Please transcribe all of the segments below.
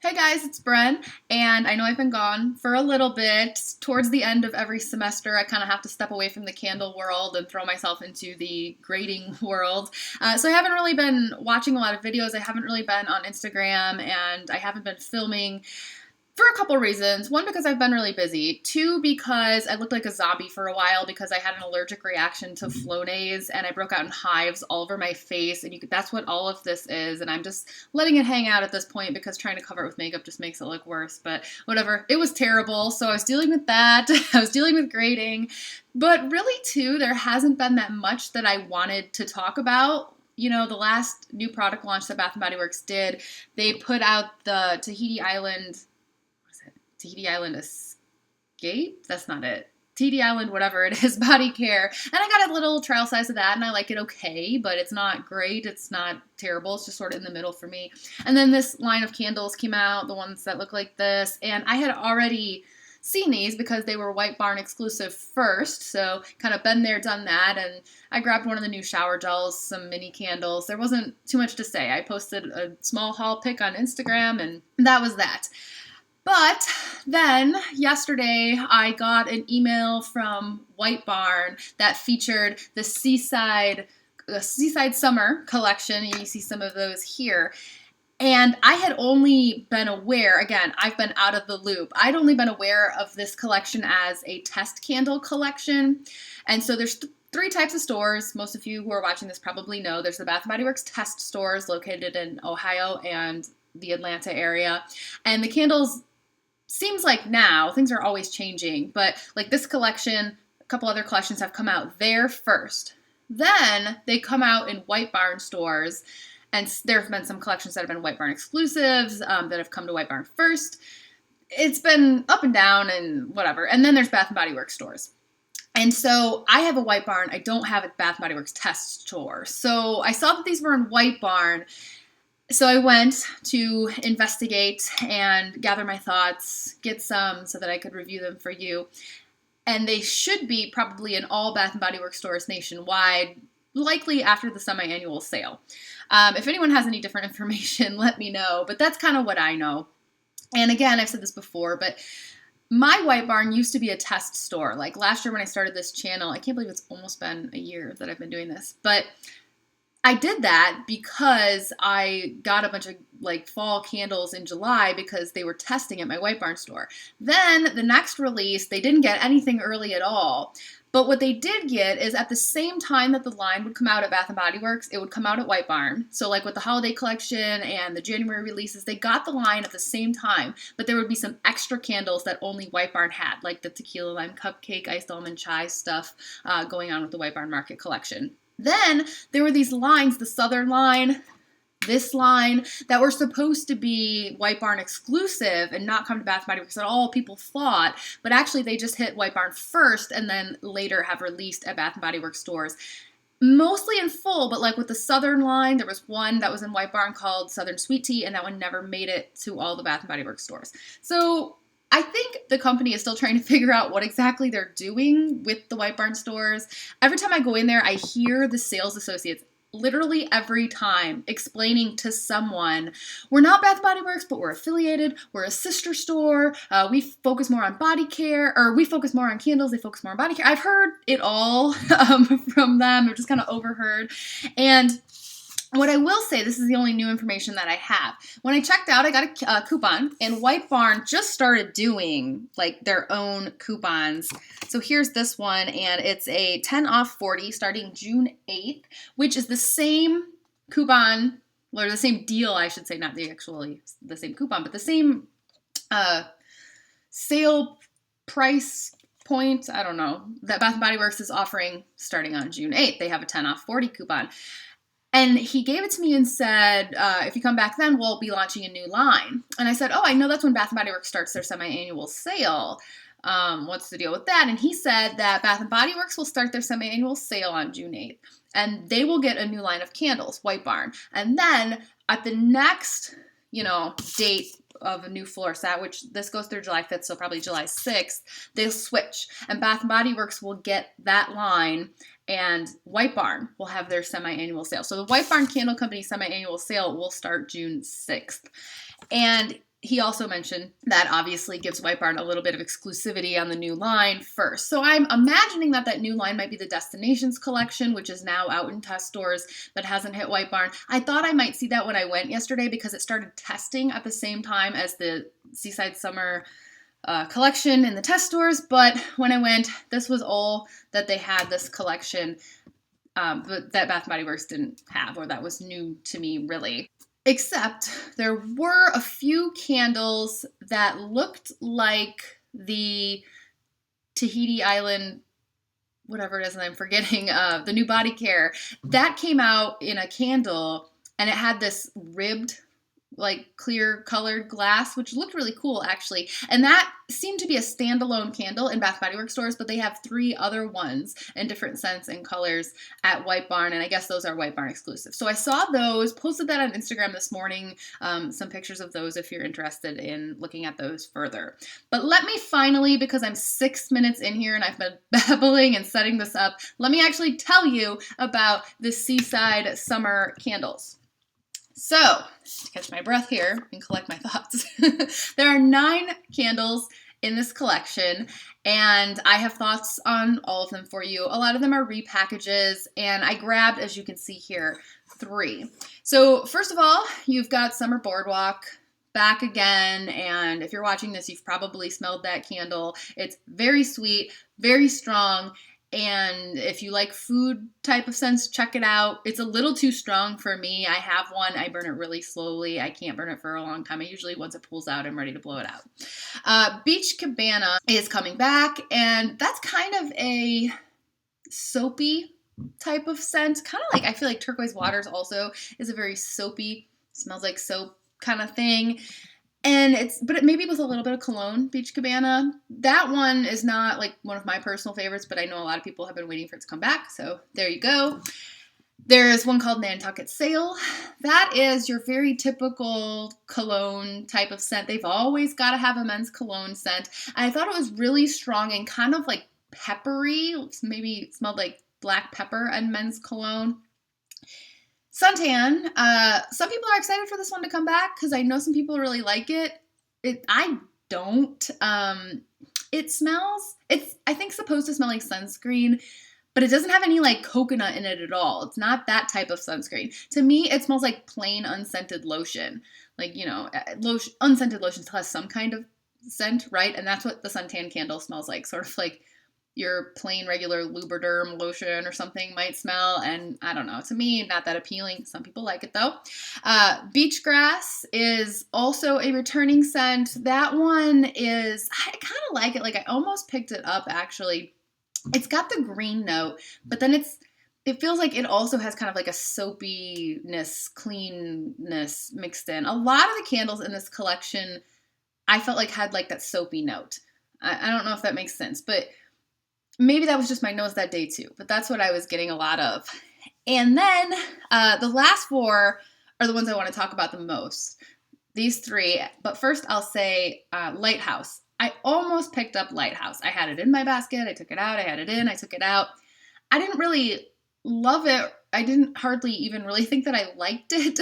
Hey guys, it's Bren, and I know I've been gone for a little bit. Towards the end of every semester, I kind of have to step away from the candle world and throw myself into the grading world. So I haven't really been watching a lot of videos. I haven't really been on Instagram, and I haven't been filming for a couple reasons. One, because I've been really busy. Two, because I looked like a zombie for a while because I had an allergic reaction to Flonase and I broke out in hives all over my face. And that's what all of this is. And I'm just letting it hang out at this point because trying to cover it with makeup just makes it look worse. But whatever. It was terrible. So I was dealing with that. I was dealing with grading. But really, too, there hasn't been that much that I wanted to talk about. You know, the last new product launch that Bath & Body Works did, they put out the Tahiti Island Escape? That's not it. Tahiti Island, whatever it is, body care. And I got a little trial size of that, and I like it okay, but it's not great. It's not terrible. It's just sort of in the middle for me. And then this line of candles came out, the ones that look like this, and I had already seen these because they were White Barn exclusive first, so kind of been there, done that, and I grabbed one of the new shower gels, some mini candles. There wasn't too much to say. I posted a small haul pic on Instagram, and that was that. But then yesterday I got an email from White Barn that featured the Seaside Summer collection, and you see some of those here. And I had only been aware, again, I've been out of the loop. I'd only been aware of this collection as a test candle collection. And so there's three types of stores. Most of you who are watching this probably know. There's the Bath & Body Works test stores located in Ohio and the Atlanta area. And the candles, seems like now, things are always changing, but like this collection, a couple other collections have come out there first. Then they come out in White Barn stores, and there have been some collections that have been White Barn exclusives that have come to White Barn first. It's been up and down and whatever. And then there's Bath & Body Works stores. And so I have a White Barn. I don't have a Bath & Body Works test store. So I saw that these were in White Barn. So I went to investigate and gather my thoughts, get some so that I could review them for you. And they should be probably in all Bath & Body Works stores nationwide, likely after the semi-annual sale. If anyone has any different information, let me know. But that's kind of what I know. And again, I've said this before, but my White Barn used to be a test store. Like last year when I started this channel, I can't believe it's almost been a year that I've been doing this. But I did that because I got a bunch of like fall candles in July because they were testing at my White Barn store. Then the next release, they didn't get anything early at all. But what they did get is at the same time that the line would come out at Bath & Body Works, it would come out at White Barn. So like with the holiday collection and the January releases, they got the line at the same time, but there would be some extra candles that only White Barn had, like the tequila lime cupcake, iced almond chai stuff going on with the White Barn Market collection. Then there were these lines, the Southern line, this line, that were supposed to be White Barn exclusive and not come to Bath & Body Works at all, people thought, but actually they just hit White Barn first and then later have released at Bath & Body Works stores. Mostly in full, but like with the Southern line, there was one that was in White Barn called Southern Sweet Tea, and that one never made it to all the Bath & Body Works stores. So I think the company is still trying to figure out what exactly they're doing with the White Barn stores. Every time I go in there, I hear the sales associates literally every time explaining to someone, we're not Bath & Body Works, but we're affiliated. We're a sister store. We focus more on body care, or we focus more on candles. They focus more on body care. I've heard it all from them. I've just kind of overheard. And what I will say, this is the only new information that I have. When I checked out, I got a coupon, and White Barn just started doing like their own coupons. So here's this one, and it's a 10 off 40 starting June 8th, which is the same coupon, or the same deal, I should say, not the same coupon, but the same sale price point, I don't know, that Bath & Body Works is offering starting on June 8th. They have a 10 off 40 coupon. And he gave it to me and said, if you come back then, we'll be launching a new line. And I said, oh, I know that's when Bath & Body Works starts their semi-annual sale. What's the deal with that? And he said that Bath & Body Works will start their semi-annual sale on June 8th. And they will get a new line of candles, White Barn. And then at the next, date of a new floor set, which this goes through July 5th, so probably July 6th, they'll switch. And Bath & Body Works will get that line, and White Barn will have their semi-annual sale. So the White Barn Candle Company semi-annual sale will start June 6th. And he also mentioned that obviously gives White Barn a little bit of exclusivity on the new line first. So I'm imagining that that new line might be the Destinations collection, which is now out in test stores but hasn't hit White Barn. I thought I might see that when I went yesterday because it started testing at the same time as the Seaside Summer collection in the test stores. But when I went, this was all that they had, this collection, but that Bath & Body Works didn't have, or that was new to me, really. Except there were a few candles that looked like the Tahiti Island, whatever it is, and I'm forgetting, the new body care. That came out in a candle, and it had this ribbed, like clear colored glass, which looked really cool actually. And that seemed to be a standalone candle in Bath Body Works stores, but they have 3 other ones in different scents and colors at White Barn, and I guess those are White Barn exclusive. So I saw those, posted that on Instagram this morning, some pictures of those if you're interested in looking at those further. But let me finally, because I'm 6 minutes in here and I've been babbling and setting this up, let me actually tell you about the Seaside Summer candles. So, to catch my breath here and collect my thoughts, there are 9 candles in this collection, and I have thoughts on all of them for you. A lot of them are repackages, and I grabbed, as you can see here, 3. So, first of all, you've got Summer Boardwalk back again, and if you're watching this, you've probably smelled that candle. It's very sweet, very strong, and if you like food type of scents, check it out. It's a little too strong for me. I have one. I burn it really slowly. I can't burn it for a long time. I usually, once it pulls out, I'm ready to blow it out. Beach Cabana is coming back, and that's kind of a soapy type of scent. Kind of like, I feel like Turquoise Waters also is a very soapy, smells like soap kind of thing. And maybe with a little bit of cologne, Beach Cabana. That one is not like one of my personal favorites, but I know a lot of people have been waiting for it to come back, so there you go. There's one called Nantucket Sail. That is your very typical cologne type of scent. They've always got to have a men's cologne scent. I thought it was really strong and kind of like peppery. Maybe it smelled like black pepper and men's cologne. Suntan, some people are excited for this one to come back because I know some people really like it. I don't. It's I think supposed to smell like sunscreen, but it doesn't have any like coconut in it at all. It's not that type of sunscreen. To me, it smells like plain unscented lotion. Like, unscented lotion still has some kind of scent, right? And that's what the Suntan candle smells like, sort of like your plain regular Lubriderm lotion or something might smell, and I don't know. To me, not that appealing. Some people like it though. Beach Grass is also a returning scent. That one is, I kind of like it. Like I almost picked it up actually. It's got the green note, but then it feels like it also has kind of like a soapiness, cleanness mixed in. A lot of the candles in this collection, I felt like had like that soapy note. I don't know if that makes sense, but maybe that was just my nose that day too, but that's what I was getting a lot of. And then the last 4 are the ones I want to talk about the most. These 3, but first I'll say Lighthouse. I almost picked up Lighthouse. I had it in my basket. I took it out. I had it in. I took it out. I didn't really love it. I didn't hardly even really think that I liked it,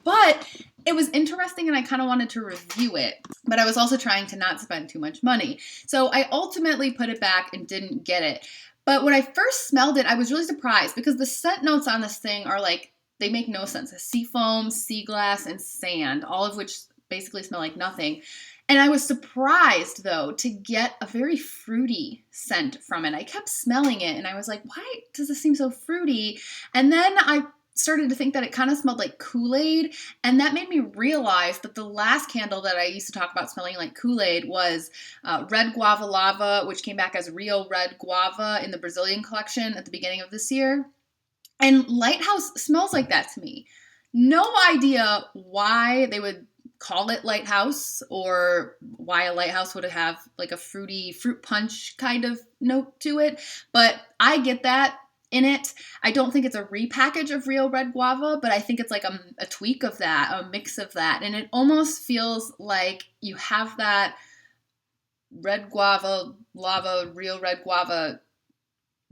but it was interesting and I kind of wanted to review it, but I was also trying to not spend too much money. So I ultimately put it back and didn't get it. But when I first smelled it, I was really surprised because the scent notes on this thing are like, they make no sense. Sea foam, sea glass, and sand, all of which basically smell like nothing. And I was surprised, though, to get a very fruity scent from it. I kept smelling it, and I was like, why does this seem so fruity? And then I started to think that it kind of smelled like Kool-Aid, and that made me realize that the last candle that I used to talk about smelling like Kool-Aid was Red Guava Lava, which came back as Real Red Guava in the Brazilian collection at the beginning of this year. And Lighthouse smells like that to me. No idea why they would call it Lighthouse or why a lighthouse would have like a fruity fruit punch kind of note to it, but I get that in it. I don't think it's a repackage of Real Red Guava, but I think it's like a tweak of that, a mix of that, and it almost feels like you have that Red Guava Lava, Real Red Guava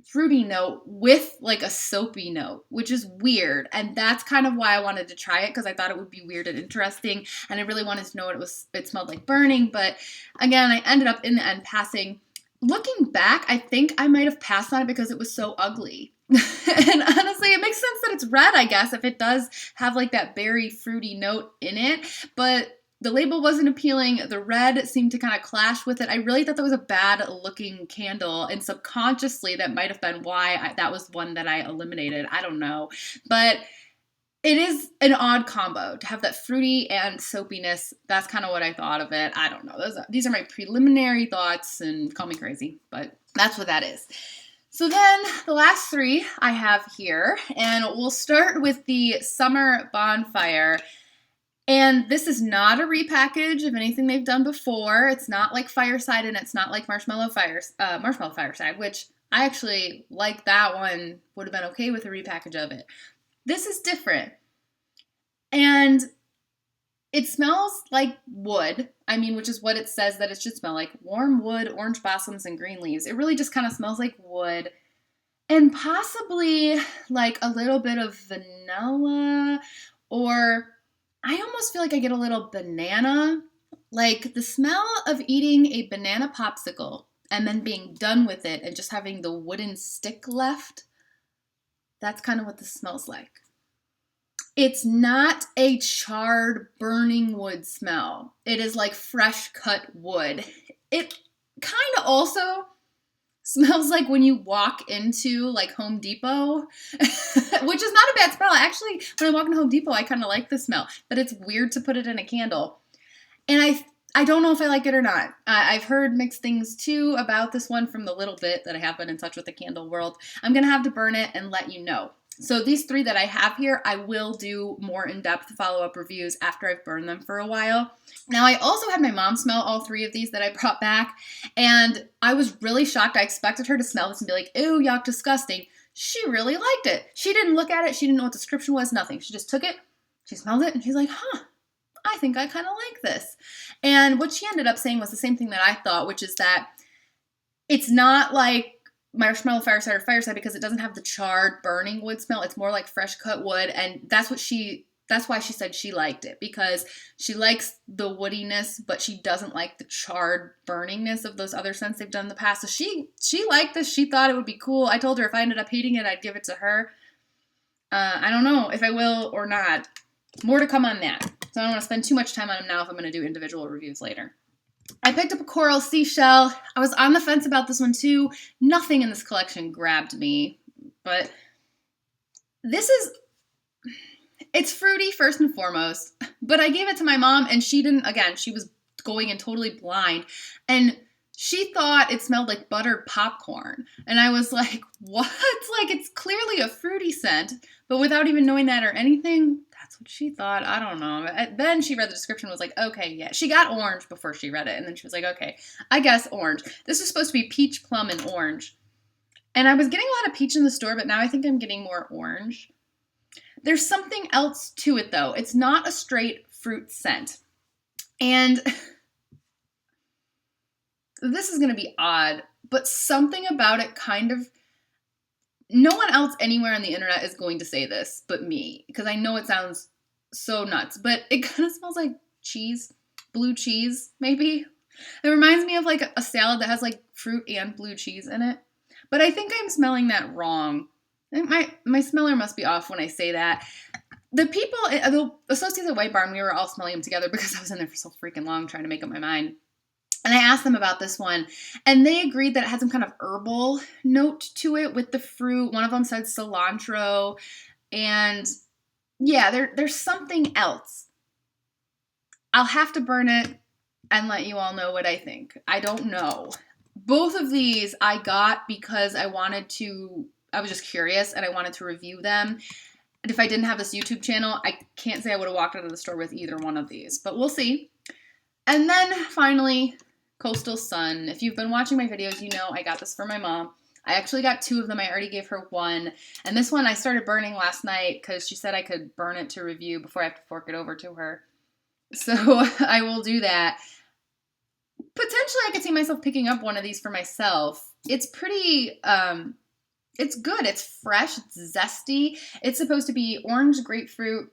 fruity note with like a soapy note, which is weird. And that's kind of why I wanted to try it, because I thought it would be weird and interesting. And I really wanted to know what it smelled like burning. But again, I ended up in the end passing. Looking back, I think I might have passed on it because it was so ugly. And honestly, it makes sense that it's red, I guess, if it does have like that berry fruity note in it. But the label wasn't appealing. The red seemed to kind of clash with it. I really thought that was a bad looking candle, and subconsciously that might have been why that was one that I eliminated. I don't know. But it is an odd combo to have that fruity and soapiness. That's kind of what I thought of it. I don't know. These are my preliminary thoughts, and call me crazy, but that's what that is. So then the last three I have here, and we'll start with the Summer Bonfire. And this is not a repackage of anything they've done before. It's not like Fireside, and it's not like Marshmallow Fireside, which I actually like. That one would have been okay with a repackage of it. This is different. And it smells like wood. I mean, which is what it says that it should smell like. Warm wood, orange blossoms, and green leaves. It really just kind of smells like wood. And possibly like a little bit of vanilla, or I almost feel like I get a little banana. Like the smell of eating a banana popsicle and then being done with it and just having the wooden stick left. That's kind of what this smells like. It's not a charred, burning wood smell. It is like fresh cut wood. It kind of also smells like when you walk into like Home Depot, which is not a bad smell. Actually, when I walk into Home Depot, I kind of like the smell, but it's weird to put it in a candle. And I don't know if I like it or not. I've heard mixed things too about this one from the little bit that I have been in touch with the candle world. I'm going to have to burn it and let you know. So these three that I have here, I will do more in-depth follow-up reviews after I've burned them for a while. Now, I also had my mom smell all three of these that I brought back, and I was really shocked. I expected her to smell this and be like, ew, yuck, disgusting. She really liked it. She didn't look at it. She didn't know what the description was, nothing. She just took it, she smelled it, and she's like, huh, I think I kind of like this. And what she ended up saying was the same thing that I thought, which is that it's not like Marshmallow Fireside or Fireside because it doesn't have the charred burning wood smell. It's more like fresh cut wood, and that's why she said she liked it, because she likes the woodiness, but she doesn't like the charred burningness of those other scents they've done in the past. So she liked this. She thought it would be cool. I told her if I ended up hating it, I'd give it to her. I don't know if I will or not. More to come on that. So I don't want to spend too much time on them now if I'm going to do individual reviews later. I picked up a coral seashell. I was on the fence about this one too. Nothing in this collection grabbed me, but it's fruity first and foremost, but I gave it to my mom and she was going in totally blind, and she thought it smelled like buttered popcorn. And I was like, what? Like, it's clearly a fruity scent, but without even knowing that or anything, that's what she thought. I don't know. Then she read the description, was like, okay, yeah. She got orange before she read it, and then she was like, okay, I guess orange. This is supposed to be peach, plum, and orange. And I was getting a lot of peach in the store, but now I think I'm getting more orange. There's something else to it, though. It's not a straight fruit scent. And this is going to be odd, but something about it kind of, no one else anywhere on the internet is going to say this but me, because I know it sounds so nuts, but it kind of smells like cheese, blue cheese, maybe. It reminds me of like a salad that has like fruit and blue cheese in it, but I think I'm smelling that wrong. My smeller must be off when I say that. The people, the associates at White Barn, we were all smelling them together because I was in there for so freaking long trying to make up my mind. And I asked them about this one, and they agreed that it had some kind of herbal note to it with the fruit. One of them said cilantro, and yeah, there's something else. I'll have to burn it and let you all know what I think. I don't know. Both of these I got because I was just curious, and I wanted to review them. And if I didn't have this YouTube channel, I can't say I would have walked out of the store with either one of these, but we'll see. And then finally, Coastal Sun. If you've been watching my videos, you know I got this for my mom. I actually got two of them. I already gave her one. And this one I started burning last night because she said I could burn it to review before I have to fork it over to her. So I will do that. Potentially I could see myself picking up one of these for myself. It's pretty It's good. It's fresh. It's zesty. It's supposed to be orange, grapefruit,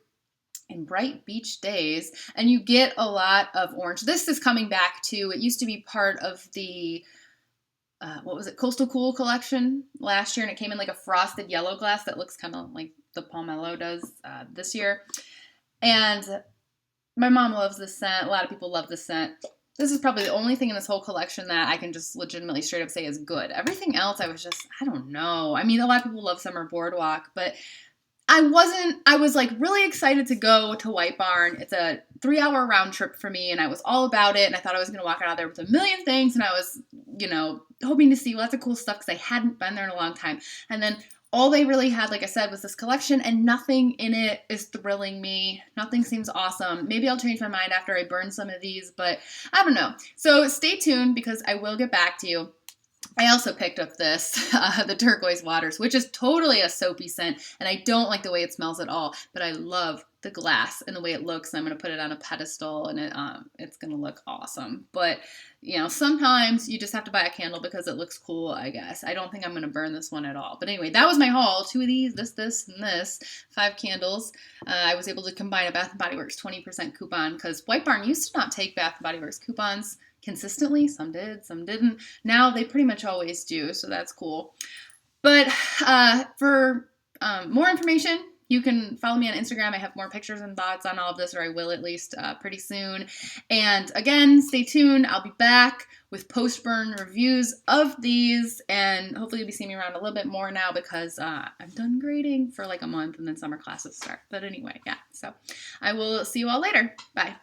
and bright beach days, and you get a lot of orange. This is coming back too. It used to be part of the what was it, Coastal Cool collection last year, and it came in like a frosted yellow glass that looks kind of like the Pomelo does this year. And my mom loves this scent. A lot of people love this scent. This is probably the only thing in this whole collection that I can just legitimately straight up say is good. Everything else, I was just, I don't know. I mean, a lot of people love Summer Boardwalk, but I was like really excited to go to White Barn. It's a 3-hour round trip for me, and I was all about it, and I thought I was going to walk out of there with a million things, and I was, hoping to see lots of cool stuff because I hadn't been there in a long time. And then all they really had, like I said, was this collection, and nothing in it is thrilling me. Nothing seems awesome. Maybe I'll change my mind after I burn some of these, but I don't know. So stay tuned because I will get back to you. I also picked up this, the Turquoise Waters, which is totally a soapy scent, and I don't like the way it smells at all, but I love the glass and the way it looks. I'm going to put it on a pedestal, and it's going to look awesome. But, sometimes you just have to buy a candle because it looks cool, I guess. I don't think I'm going to burn this one at all. But anyway, that was my haul. 2 of these, this, and this. 5 candles. I was able to combine a Bath & Body Works 20% coupon because White Barn used to not take Bath & Body Works coupons consistently. Some did, some didn't. Now they pretty much always do, so that's cool. But for more information, you can follow me on Instagram. I have more pictures and thoughts on all of this, or I will at least pretty soon. And again, stay tuned. I'll be back with post-burn reviews of these, and hopefully you'll be seeing me around a little bit more now because I'm done grading for like a month and then summer classes start. But anyway, yeah. So I will see you all later. Bye.